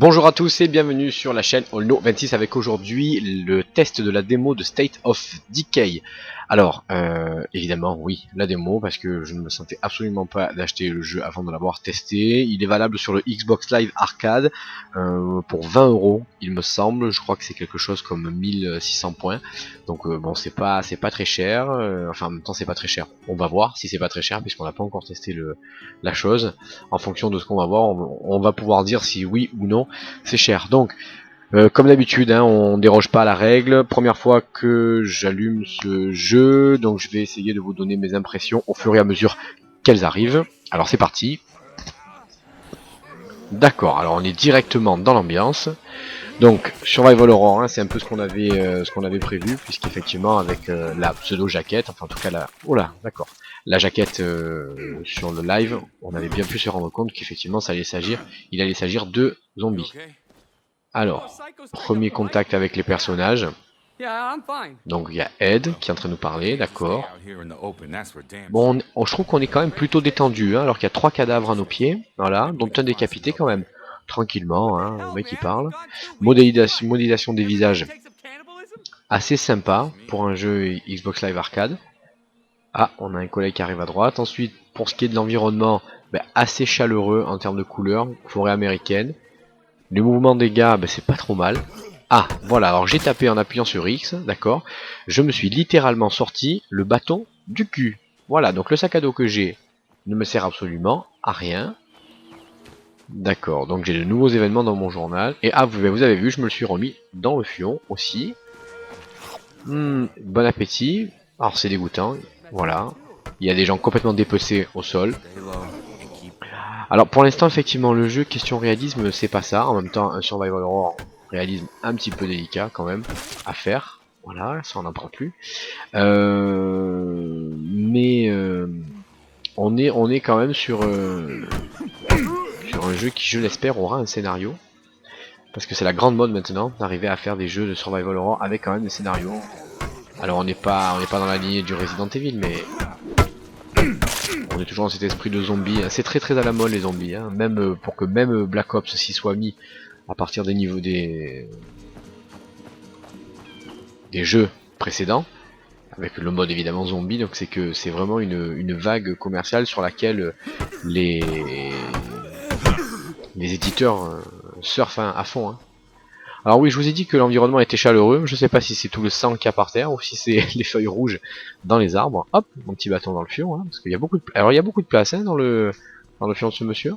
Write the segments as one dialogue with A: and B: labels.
A: Bonjour à tous et bienvenue sur la chaîne Olno26 avec aujourd'hui le test de la démo de State of Decay. Alors, évidemment oui, la démo parce que je ne me sentais absolument pas d'acheter le jeu avant de l'avoir testé. Il est valable sur le Xbox Live Arcade pour 20 € il me semble, je crois que c'est quelque chose comme 1600 points. Donc bon, c'est pas très cher, enfin en même temps c'est pas très cher. On va voir si c'est pas très cher puisqu'on n'a pas encore testé la chose. En fonction de ce qu'on va voir, on va pouvoir dire si oui ou non c'est cher. Donc comme d'habitude, hein, on déroge pas à la règle. Première fois que j'allume ce jeu, donc je vais essayer de vous donner mes impressions au fur et à mesure qu'elles arrivent. Alors c'est parti. D'accord, alors on est directement dans l'ambiance. Donc Survival Horror, hein, c'est un peu ce qu'on avait prévu, puisqu'effectivement avec la pseudo jaquette, enfin en tout cas la, oh là, d'accord, la jaquette sur le live, on avait bien pu se rendre compte qu'effectivement il allait s'agir de zombies. Alors, premier contact avec les personnages. Donc il y a Ed qui est en train de nous parler, d'accord. Bon, je trouve qu'on est quand même plutôt détendu, hein, alors qu'il y a 3 cadavres à nos pieds, voilà, dont un décapité quand même. Tranquillement, hein, le mec qui parle. Modélisation des visages, assez sympa pour un jeu Xbox Live Arcade. Ah, on a un collègue qui arrive à droite. Ensuite, pour ce qui est de l'environnement, assez chaleureux en termes de couleurs, forêt américaine. Le mouvement des gars, c'est pas trop mal. Ah, voilà, alors j'ai tapé en appuyant sur X, d'accord. Je me suis littéralement sorti le bâton du cul. Voilà, donc le sac à dos que j'ai ne me sert absolument à rien. D'accord, donc j'ai de nouveaux événements dans mon journal. Et ah, vous avez vu, je me le suis remis dans le fion aussi. Bon appétit. Alors c'est dégoûtant, voilà. Il y a des gens complètement dépecés au sol. Alors pour l'instant effectivement le jeu question réalisme c'est pas ça, en même temps un survival horror réalisme un petit peu délicat quand même à faire, voilà, ça on n'en parle plus. Mais on est quand même sur un jeu qui je l'espère aura un scénario. Parce que c'est la grande mode maintenant d'arriver à faire des jeux de survival horror avec quand même des scénarios. Alors on n'est pas dans la lignée du Resident Evil mais on est toujours dans cet esprit de zombies. C'est très à la mode les zombies, hein. Même pour que même Black Ops s'y soit mis à partir des niveaux des jeux précédents, avec le mode évidemment zombie, donc c'est que c'est vraiment une vague commerciale sur laquelle les éditeurs surfent à fond. Hein. Alors oui, je vous ai dit que l'environnement était chaleureux, je sais pas si c'est tout le sang qu'il y a par terre ou si c'est les feuilles rouges dans les arbres. Hop, mon petit bâton dans le fion, hein, parce qu'il y a beaucoup de... Alors il y a beaucoup de place hein, dans le fion de ce monsieur.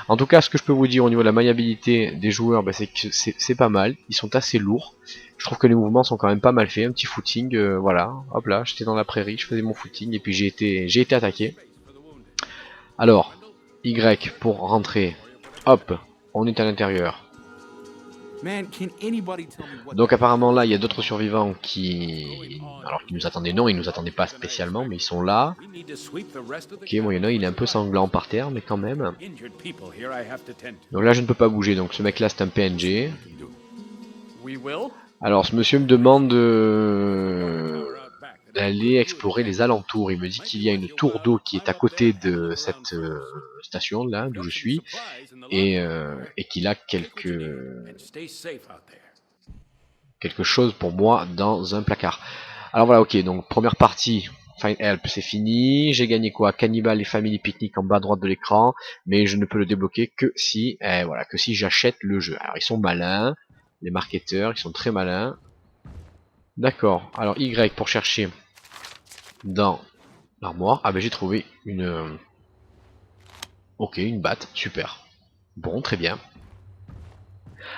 A: En tout cas, ce que je peux vous dire au niveau de la maniabilité des joueurs, c'est que c'est pas mal. Ils sont assez lourds. Je trouve que les mouvements sont quand même pas mal faits. Un petit footing, voilà. Hop là, j'étais dans la prairie, je faisais mon footing et puis j'ai été attaqué. Alors, Y pour rentrer. Hop, on est à l'intérieur. Donc apparemment là, il y a d'autres survivants qui nous attendaient. Non, ils nous attendaient pas spécialement, mais ils sont là. Ok, bon, il y en a, il est un peu sanglant par terre, mais quand même. Donc là, je ne peux pas bouger. Donc ce mec-là, c'est un PNG. Alors ce monsieur me demande d'aller explorer les alentours. Il me dit qu'il y a une tour d'eau qui est à côté de cette station là d'où je suis et qu'il a quelque chose pour moi dans un placard. Alors voilà, ok, donc première partie, Find Help, c'est fini. J'ai gagné quoi? Cannibal et Family Picnic en bas à droite de l'écran, mais je ne peux le débloquer que si, voilà, que si j'achète le jeu. Alors ils sont malins, les marketeurs, ils sont très malins. D'accord, alors Y pour chercher dans l'armoire. Ah ben j'ai trouvé une... ok, une batte, super. Bon, très bien.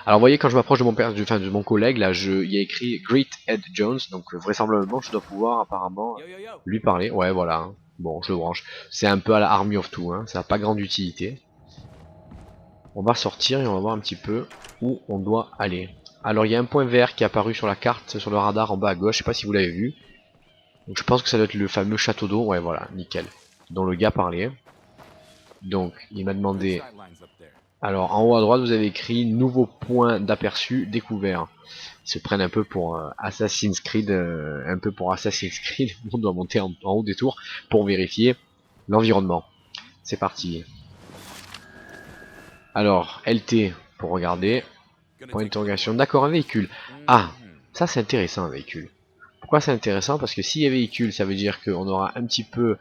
A: Alors vous voyez quand je m'approche de mon père, de mon collègue, là il y a écrit Great Ed Jones, donc vraisemblablement je dois pouvoir apparemment lui parler. Ouais voilà, hein. Bon je le branche. C'est un peu à la Army of Two, hein. Ça n'a pas grande utilité. On va sortir et on va voir un petit peu où on doit aller. Alors il y a un point vert qui est apparu sur la carte, sur le radar en bas à gauche, je sais pas si vous l'avez vu. Donc je pense que ça doit être le fameux château d'eau, ouais voilà, nickel. Dont le gars parlait. Donc il m'a demandé... Alors en haut à droite vous avez écrit nouveau point d'aperçu découvert. Ils se prennent un peu pour Assassin's Creed, on doit monter en haut des tours pour vérifier l'environnement. C'est parti. Alors LT pour regarder. Point d'interrogation. D'accord, un véhicule. Ah, ça c'est intéressant un véhicule. Pourquoi c'est intéressant? Parce que s'il y a véhicule, ça veut dire qu'on aura un petit peu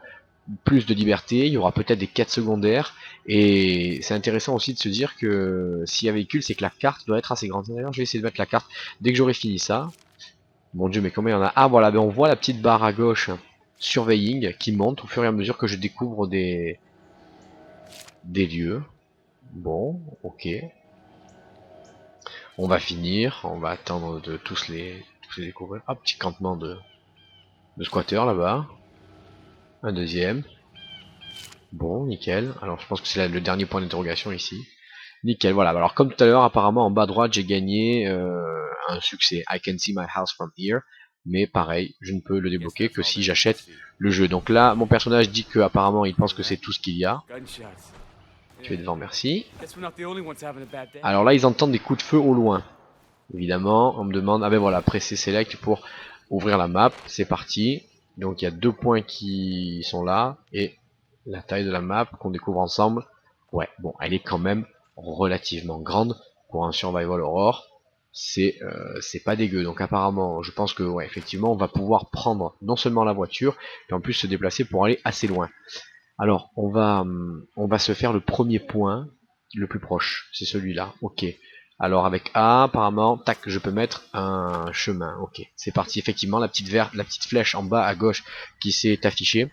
A: plus de liberté, il y aura peut-être des quêtes secondaires, et c'est intéressant aussi de se dire que s'il y a véhicule, c'est que la carte doit être assez grande. D'ailleurs, je vais essayer de mettre la carte dès que j'aurai fini ça. Mon dieu, mais combien il y en a? Ah voilà, ben on voit la petite barre à gauche, surveilling, qui monte au fur et à mesure que je découvre des lieux. Bon, ok. On va finir, on va attendre de tous les découvrir. Hop, petit campement de squatteurs là-bas. Un deuxième. Bon, nickel. Alors je pense que c'est le dernier point d'interrogation ici. Nickel, voilà. Alors comme tout à l'heure, apparemment en bas à droite, j'ai gagné un succès. I can see my house from here. Mais pareil, je ne peux le débloquer que si j'achète le jeu. Donc là, mon personnage dit que apparemment il pense que c'est tout ce qu'il y a. Tu es devant, merci. Alors là, ils entendent des coups de feu au loin. Évidemment, on me demande, ah ben voilà, presser select pour ouvrir la map. C'est parti. Donc il y a 2 points qui sont là. Et la taille de la map qu'on découvre ensemble. Ouais, bon, elle est quand même relativement grande pour un survival horror. C'est pas dégueu. Donc apparemment, je pense que ouais, effectivement, on va pouvoir prendre non seulement la voiture, mais en plus se déplacer pour aller assez loin. Alors, on va se faire le premier point le plus proche. C'est celui-là. Ok. Alors avec A, apparemment, tac, je peux mettre un chemin. Ok, c'est parti. Effectivement, la petite flèche en bas à gauche qui s'est affichée.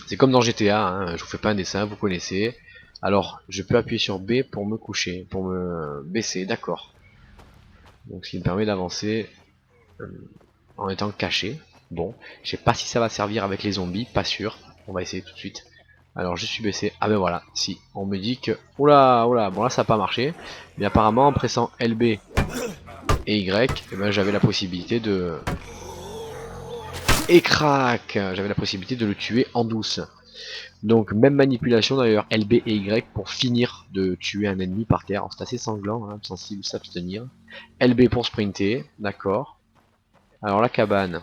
A: C'est comme dans GTA, hein, je vous fais pas un dessin, vous connaissez. Alors, je peux appuyer sur B pour me coucher, pour me baisser, d'accord. Donc, ce qui me permet d'avancer en étant caché. Bon, je sais pas si ça va servir avec les zombies, pas sûr. On va essayer tout de suite. Alors, je suis baissé. Ah ben voilà, si. On me dit que... Oula, oula, bon là ça n'a pas marché. Mais apparemment, en pressant LB et Y, eh ben, j'avais la possibilité de... Et crac! J'avais la possibilité de le tuer en douce. Donc même manipulation d'ailleurs, LB et Y pour finir de tuer un ennemi par terre. C'est assez sanglant, hein, sensible, s'abstenir. LB pour sprinter, d'accord. Alors la cabane.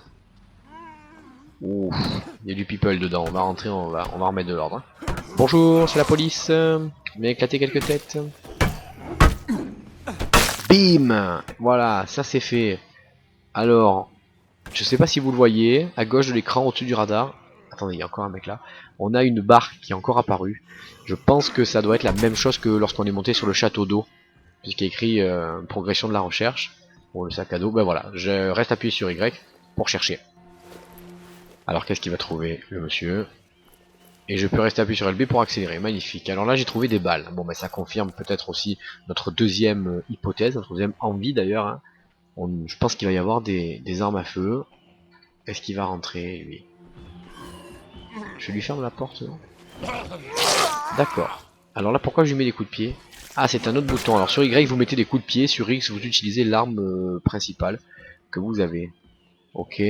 A: Ouf, il y a du people dedans, on va rentrer, on va remettre de l'ordre. Hein. Bonjour, c'est la police. On vient éclater quelques têtes. Bim! Voilà, ça c'est fait. Alors, je sais pas si vous le voyez, à gauche de l'écran, au-dessus du radar. Attendez, il y a encore un mec là. On a une barre qui est encore apparue. Je pense que ça doit être la même chose que lorsqu'on est monté sur le château d'eau. Puisqu'il y a écrit progression de la recherche. Bon, le sac à dos, ben voilà. Je reste appuyé sur Y pour chercher. Alors qu'est-ce qu'il va trouver, le monsieur? Et je peux rester appuyé sur LB pour accélérer. Magnifique. Alors là, j'ai trouvé des balles. Bon, ben ça confirme peut-être aussi notre deuxième hypothèse, notre deuxième envie d'ailleurs. Hein. Je pense qu'il va y avoir des armes à feu. Est-ce qu'il va rentrer, lui? Je lui ferme la porte, non? D'accord. Alors là, pourquoi je lui mets des coups de pied? Ah, c'est un autre bouton. Alors sur Y, vous mettez des coups de pied. Sur X, vous utilisez l'arme principale que vous avez. Ok.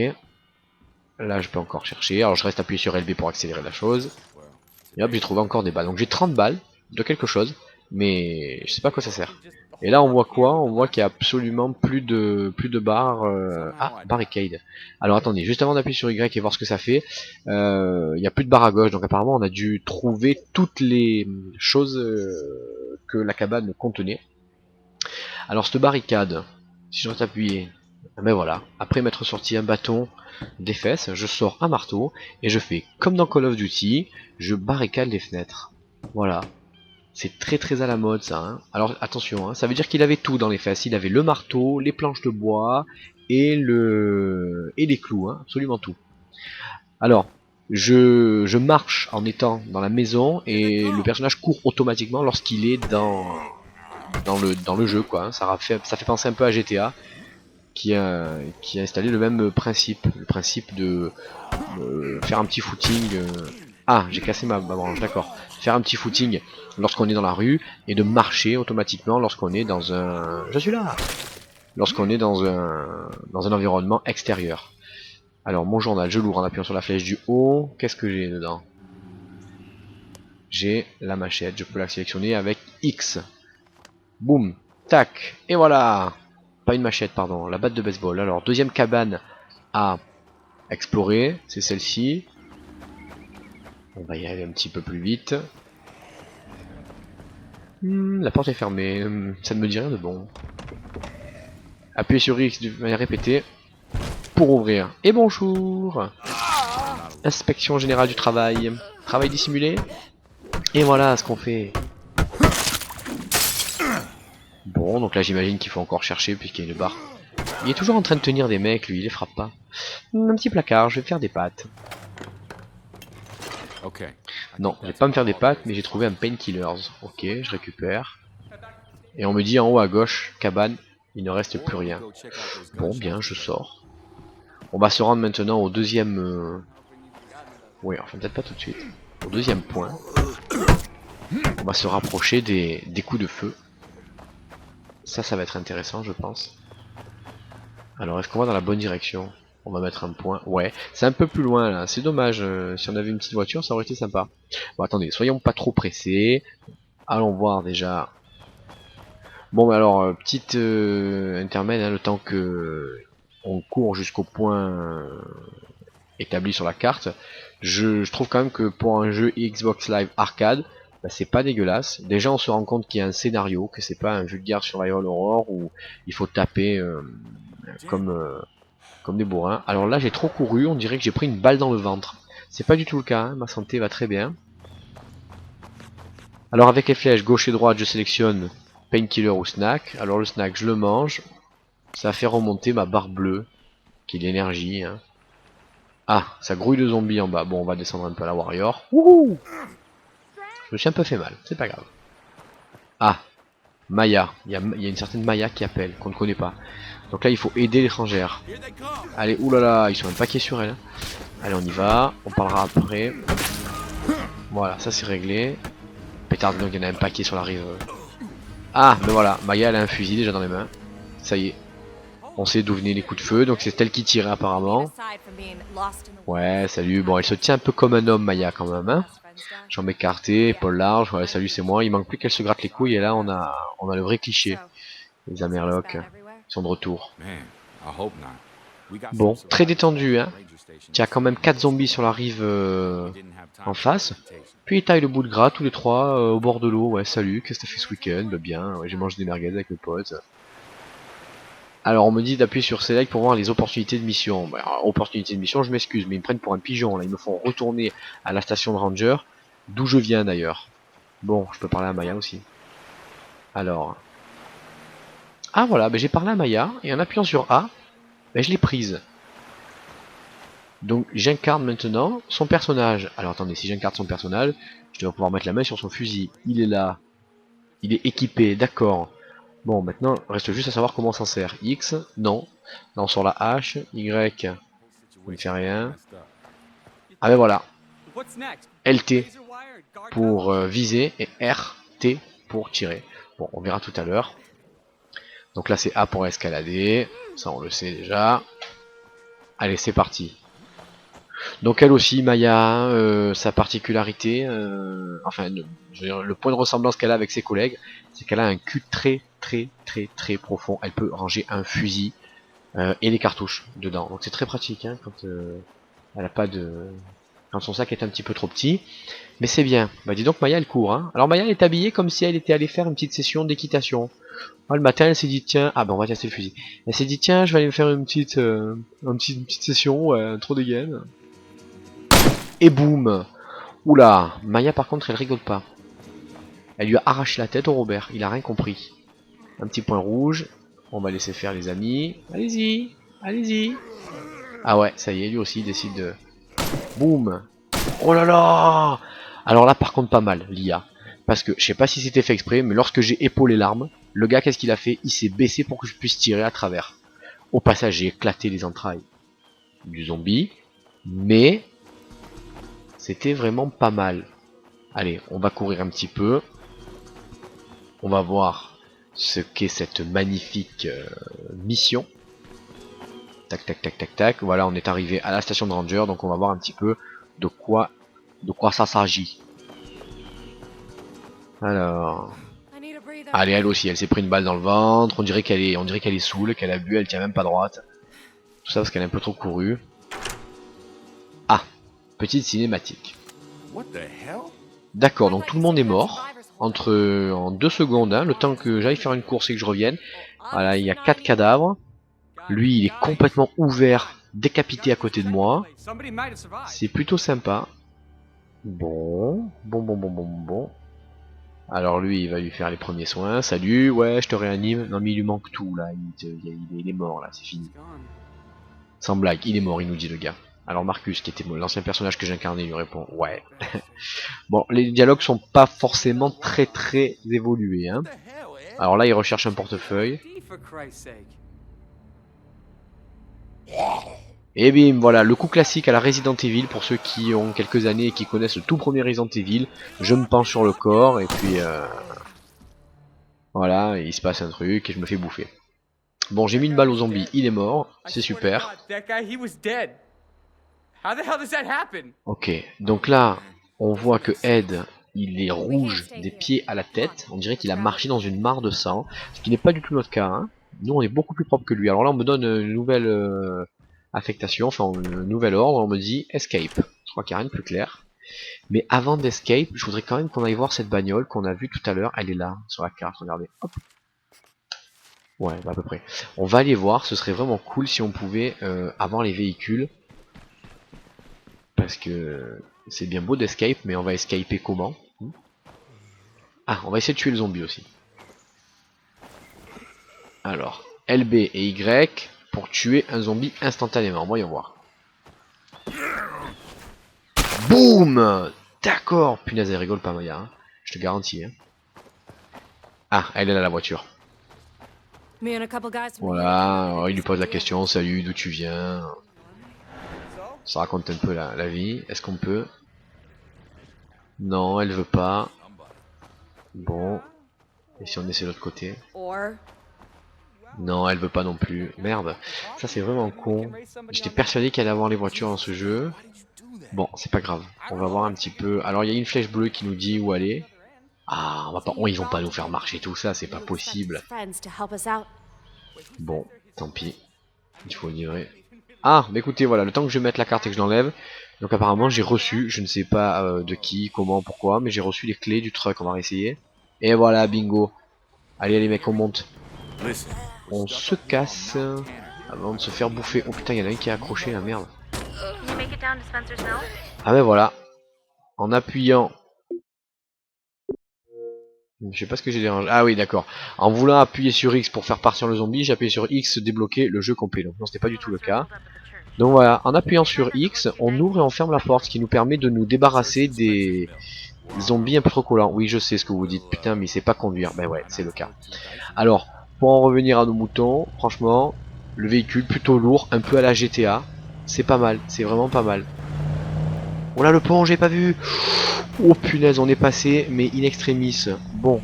A: Là, je peux encore chercher. Alors je reste appuyé sur LB pour accélérer la chose. Et hop, j'ai trouvé encore des balles. Donc j'ai 30 balles de quelque chose. Mais je sais pas à quoi ça sert. Et là, on voit quoi? On voit qu'il y a absolument plus de barres. Ah, barricade. Alors attendez, juste avant d'appuyer sur Y et voir ce que ça fait, il n'y a plus de barre à gauche. Donc apparemment, on a dû trouver toutes les choses que la cabane contenait. Alors cette barricade, si je reste appuyé, ben voilà. Après m'être sorti un bâton des fesses, je sors un marteau et je fais comme dans Call of Duty, je barricade les fenêtres. Voilà. C'est très très à la mode ça. Hein. Alors attention, hein, ça veut dire qu'il avait tout dans les fesses. Il avait le marteau, les planches de bois et les clous, hein, absolument tout. Alors, je marche en étant dans la maison et le personnage court automatiquement lorsqu'il est dans le jeu quoi. Hein. Ça fait penser un peu à GTA qui a installé le même principe, le principe de faire un petit footing. Ah, j'ai cassé ma branche, d'accord. Faire un petit footing lorsqu'on est dans la rue et de marcher automatiquement lorsqu'on est dans un... Je suis là. Lorsqu'on est dans un environnement extérieur. Alors mon journal, je l'ouvre en appuyant sur la flèche du haut. Qu'est-ce que j'ai dedans? J'ai la machette, je peux la sélectionner avec X. Boum, tac, et voilà. Pas une machette, pardon, la batte de baseball. Alors deuxième cabane à explorer, c'est celle-ci. On va y aller un petit peu plus vite. La porte est fermée, ça ne me dit rien de bon. Appuyez sur X de manière répétée pour ouvrir. Et bonjour. Inspection générale du travail. Travail dissimulé. Et voilà ce qu'on fait. Bon, donc là j'imagine qu'il faut encore chercher puisqu'il y a une barre. Il est toujours en train de tenir des mecs, lui, il les frappe pas. Un petit placard, je vais faire des pâtes. Non, je vais pas me faire des pâtes, mais j'ai trouvé un painkillers. Ok, je récupère. Et on me dit en haut à gauche, cabane, il ne reste plus rien. Bon, bien, je sors. On va se rendre maintenant au deuxième... Oui, enfin peut-être pas tout de suite. Au deuxième point. On va se rapprocher des coups de feu. Ça va être intéressant, je pense. Alors, est-ce qu'on va dans la bonne direction? On va mettre un point. Ouais, c'est un peu plus loin là. C'est dommage. Si on avait une petite voiture, ça aurait été sympa. Bon, attendez, soyons pas trop pressés. Allons voir déjà. Bon, bah alors, petite intermède, hein, le temps que on court jusqu'au point établi sur la carte. Je trouve quand même que pour un jeu Xbox Live Arcade, bah, c'est pas dégueulasse. Déjà, on se rend compte qu'il y a un scénario, que c'est pas un vulgaire survival horror où il faut taper comme comme des bourrins. Alors là, j'ai trop couru, on dirait que j'ai pris une balle dans le ventre. C'est pas du tout le cas, hein, ma santé va très bien. Alors avec les flèches gauche et droite, je sélectionne painkiller ou snack. Alors le snack, je le mange. Ça fait remonter ma barre bleue, qui est l'énergie. Hein. Ah, ça grouille de zombies en bas. Bon, on va descendre un peu à la warrior. Wouhou! Je me suis un peu fait mal, c'est pas grave. Ah, Maya. Il y a une certaine Maya qui appelle, qu'on ne connaît pas. Donc là, il faut aider l'étrangère. Allez, oulala, ils sont un paquet sur elle. Allez, on y va. On parlera après. Voilà, ça c'est réglé. Pétard, donc il y en a un paquet sur la rive. Ah, ben voilà, Maya elle a un fusil déjà dans les mains. Ça y est. On sait d'où venaient les coups de feu, donc c'est elle qui tirait apparemment. Ouais, salut. Bon, elle se tient un peu comme un homme, Maya, quand même. Hein. Jambes écartées, épaules larges. Ouais, salut, c'est moi. Il manque plus qu'elle se gratte les couilles et là, on a le vrai cliché. Les Amerlocs sont de retour. Bon, très détendu, hein. Il y a quand même 4 zombies sur la rive en face. Puis ils taillent le bout de gras tous les trois au bord de l'eau. Ouais, salut, qu'est-ce que t'as fait ce week-end? Bah, bien, ouais, j'ai mangé des merguez avec mes potes. Alors on me dit d'appuyer sur Select pour voir les opportunités de mission. Bah, alors, opportunités de mission, je m'excuse, mais ils me prennent pour un pigeon là. Ils me font retourner à la station de Ranger, d'où je viens d'ailleurs. Bon, je peux parler à Maya aussi. Alors. Ah voilà, bah, j'ai parlé à Maya, et en appuyant sur A, bah, je l'ai prise. Donc j'incarne maintenant son personnage. Alors attendez, si j'incarne son personnage, je dois pouvoir mettre la main sur son fusil. Il est là. Il est équipé, d'accord. Bon, maintenant, reste juste à savoir comment on s'en sert. X, non. Là on sort la H, Y, on ne fait rien. Ah ben voilà. LT pour viser et RT pour tirer. Bon, on verra tout à l'heure. Donc là c'est A pour escalader. Ça on le sait déjà. Allez, c'est parti. Donc elle aussi, Maya, sa particularité, enfin le point de ressemblance qu'elle a avec ses collègues, c'est qu'elle a un cul très profond. Elle peut ranger un fusil et les cartouches dedans. Donc c'est très pratique hein, quand elle a pas de, quand son sac est un petit peu trop petit. Mais c'est bien. Bah dis donc Maya elle court. Hein. Alors Maya elle est habillée comme si elle était allée faire une petite session d'équitation. Le matin elle s'est dit tiens, ah ben on va tester le fusil. Elle s'est dit tiens je vais aller me faire une petite session, trop dégaine. Et boum. Oula, Maya par contre elle rigole pas. Elle lui a arraché la tête au Robert, il a rien compris. Un petit point rouge, on va laisser faire les amis. Allez-y, allez-y. Ah ouais, ça y est, lui aussi il décide de... Boum. Oh là là. Alors là par contre pas mal, l'IA. Parce que je sais pas si c'était fait exprès, mais lorsque j'ai épaulé l'arme, le gars qu'est-ce qu'il a fait? Il s'est baissé pour que je puisse tirer à travers. Au passage j'ai éclaté les entrailles du zombie, mais c'était vraiment pas mal. Allez, on va courir un petit peu. On va voir ce qu'est cette magnifique mission. Tac, tac, tac, tac, tac. Voilà, on est arrivé à la station de Ranger, donc on va voir un petit peu de quoi ça s'agit. Alors, allez, elle aussi, elle s'est pris une balle dans le ventre. On dirait qu'elle est saoule, qu'elle a bu, elle tient même pas droite. Tout ça parce qu'elle a un peu trop couru. Ah, petite cinématique. D'accord, donc tout le monde est mort. en 2 secondes, hein, le temps que j'aille faire une course et que je revienne. Voilà, il y a 4 cadavres. Lui, il est complètement ouvert, décapité à côté de moi. C'est plutôt sympa. Bon. Alors lui, il va lui faire les premiers soins. Salut, ouais, je te réanime. Non mais il lui manque tout là, il est mort là, c'est fini. Sans blague, il est mort, il nous dit le gars. Alors Marcus, qui était l'ancien personnage que j'incarnais, lui répond ouais. Bon, les dialogues sont pas forcément très évolués, hein. Alors là, il recherche un portefeuille. Et bim, voilà, le coup classique à la Resident Evil, pour ceux qui ont quelques années et qui connaissent le tout premier Resident Evil. Je me penche sur le corps, et puis voilà, il se passe un truc, et je me fais bouffer. Bon, j'ai mis une balle au zombie, il est mort, c'est super. Ok, donc là, on voit que Ed, il est rouge des pieds à la tête. On dirait qu'il a marché dans une mare de sang, ce qui n'est pas du tout notre cas, hein. Nous, on est beaucoup plus propre que lui. Alors là, on me donne une nouvelle affectation, enfin, un nouvel ordre. On me dit escape. Je crois qu'il n'y a rien de plus clair. Mais avant d'escape, je voudrais quand même qu'on aille voir cette bagnole qu'on a vue tout à l'heure. Elle est là, sur la carte, regardez. Hop. Ouais, bah à peu près. On va aller voir, ce serait vraiment cool si on pouvait avoir les véhicules. Parce que c'est bien beau d'escape, mais on va escaper comment? Ah, on va essayer de tuer le zombie aussi. Alors, LB et Y pour tuer un zombie instantanément. Voyons voir. Boum! D'accord! Punaise, elle rigole pas, Maya. Hein. Je te garantis. Hein. Ah, elle est là, la voiture. Voilà, alors, il lui pose la question. Salut, d'où tu viens? Ça raconte un peu la vie. Est-ce qu'on peut? Non, elle veut pas. Bon. Et si on essaie de l'autre côté? Non, elle veut pas non plus. Merde. Ça, c'est vraiment con. J'étais persuadé qu'elle allait avoir les voitures dans ce jeu. Bon, c'est pas grave. On va voir un petit peu. Alors, il y a une flèche bleue qui nous dit où aller. Ah, on va pas... oh, ils vont pas nous faire marcher tout ça, c'est pas possible. Bon, tant pis. Il faut livrer. Ah, bah écoutez, voilà, le temps que je mette la carte et que je l'enlève. Donc apparemment, j'ai reçu, je ne sais pas de qui, comment, pourquoi, mais j'ai reçu les clés du truck, on va réessayer. Et voilà, bingo. Allez, les mecs, on monte. On se casse avant de se faire bouffer. Oh putain, il y en a un qui est accroché, la merde. Ah ben voilà. En appuyant... Je sais pas ce que j'ai dérangé. Ah oui, d'accord. En voulant appuyer sur X pour faire partir le zombie, j'ai appuyé sur X, débloquer le jeu complet. Donc non, c'était pas du tout le cas. Donc voilà, en appuyant sur X, on ouvre et on ferme la porte, ce qui nous permet de nous débarrasser des zombies un peu trop collants. Oui, je sais ce que vous dites. Putain, mais il sait pas conduire. Ben ouais, c'est le cas. Alors, pour en revenir à nos moutons, franchement, le véhicule plutôt lourd, un peu à la GTA. C'est pas mal, c'est vraiment pas mal. Oh là, le pont, j'ai pas vu. Oh punaise, on est passé, mais in extremis. Bon.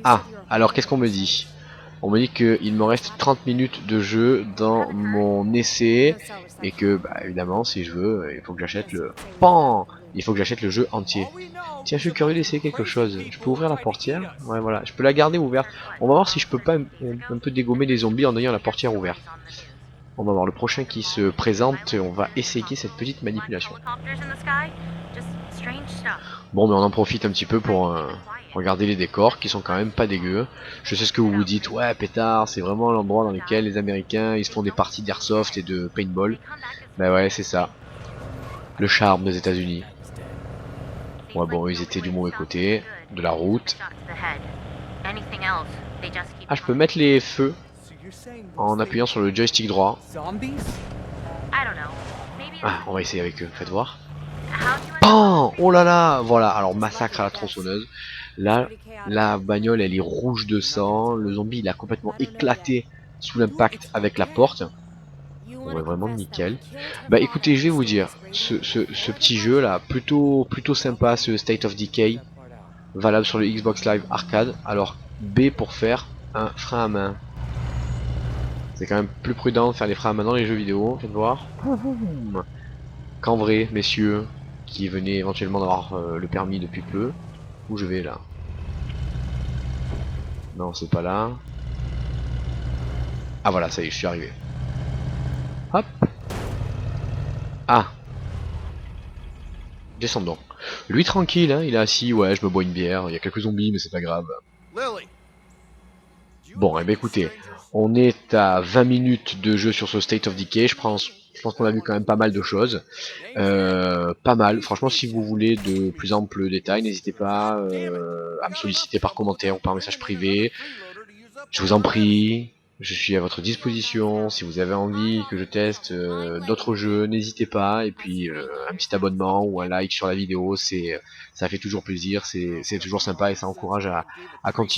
A: Ah, alors qu'est-ce qu'on me dit? On me dit qu'il me reste 30 minutes de jeu dans mon essai. Et que, bah évidemment, si je veux, il faut que j'achète le... Pan! Il faut que j'achète le jeu entier. Tiens, je suis curieux d'essayer quelque chose. Je peux ouvrir la portière? Ouais, voilà. Je peux la garder ouverte. On va voir si je peux pas un peu dégommer les zombies en ayant la portière ouverte. On va voir le prochain qui se présente et on va essayer cette petite manipulation. Bon, mais on en profite un petit peu pour regarder les décors qui sont quand même pas dégueux. Je sais ce que vous vous dites, ouais pétard, c'est vraiment l'endroit dans lequel les Américains ils se font des parties d'airsoft et de paintball. Bah ouais, c'est ça. Le charme des États-Unis. Ouais, bon, ils étaient du mauvais côté de la route. Ah, je peux mettre les feux en appuyant sur le joystick droit. Ah, on va essayer avec eux, faites voir. Pan! Oh là là! Voilà, alors massacre à la tronçonneuse. Là, la bagnole elle est rouge de sang. Le zombie il a complètement éclaté sous l'impact avec la porte. On est vraiment nickel. Bah écoutez, je vais vous dire, ce petit jeu là, plutôt sympa, ce State of Decay, valable sur le Xbox Live Arcade. Alors B pour faire un frein à main. C'est quand même plus prudent de faire les freins à main dans les jeux vidéo, faites voir. Qu'en vrai, messieurs, qui venaient éventuellement d'avoir le permis depuis peu. Où je vais là? Non, c'est pas là. Ah voilà, ça y est, je suis arrivé. Hop. Ah. Descendons. Lui tranquille, hein, il est assis, ouais, je me bois une bière, il y a quelques zombies, mais c'est pas grave. Bon, eh ben écoutez, on est à 20 minutes de jeu sur ce State of Decay, je pense qu'on a vu quand même pas mal de choses. Pas mal, franchement si vous voulez de plus amples détails, n'hésitez pas à me solliciter par commentaire ou par message privé. Je vous en prie, je suis à votre disposition. Si vous avez envie que je teste d'autres jeux, n'hésitez pas. Et puis un petit abonnement ou un like sur la vidéo, ça fait toujours plaisir, c'est toujours sympa et ça encourage à continuer.